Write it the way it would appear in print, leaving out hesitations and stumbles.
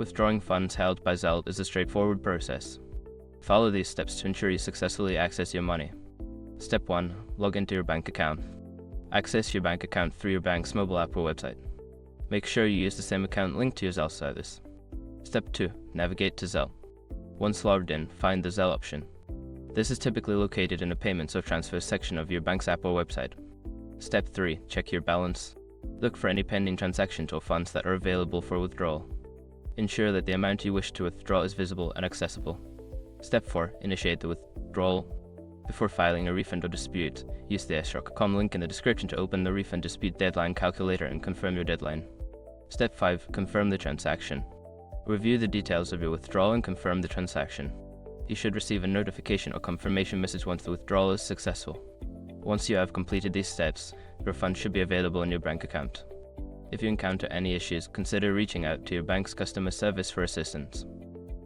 Withdrawing funds held by Zelle is a straightforward process. Follow these steps to ensure you successfully access your money. Step 1. Log into your bank account. Access your bank account through your bank's mobile app or website. Make sure you use the same account linked to your Zelle service. Step 2. Navigate to Zelle. Once logged in, find the Zelle option. This is typically located in the Payments or Transfers section of your bank's app or website. Step 3. Check your balance. Look for any pending transactions or funds that are available for withdrawal. Ensure that the amount you wish to withdraw is visible and accessible. Step 4. Initiate the withdrawal. Before filing a refund or dispute, use the s.com link in the description to open the refund dispute deadline calculator and confirm your deadline. Step 5. Confirm the transaction. Review the details of your withdrawal and confirm the transaction. You should receive a notification or confirmation message once the withdrawal is successful. Once you have completed these steps, your funds should be available in your bank account. If you encounter any issues, consider reaching out to your bank's customer service for assistance.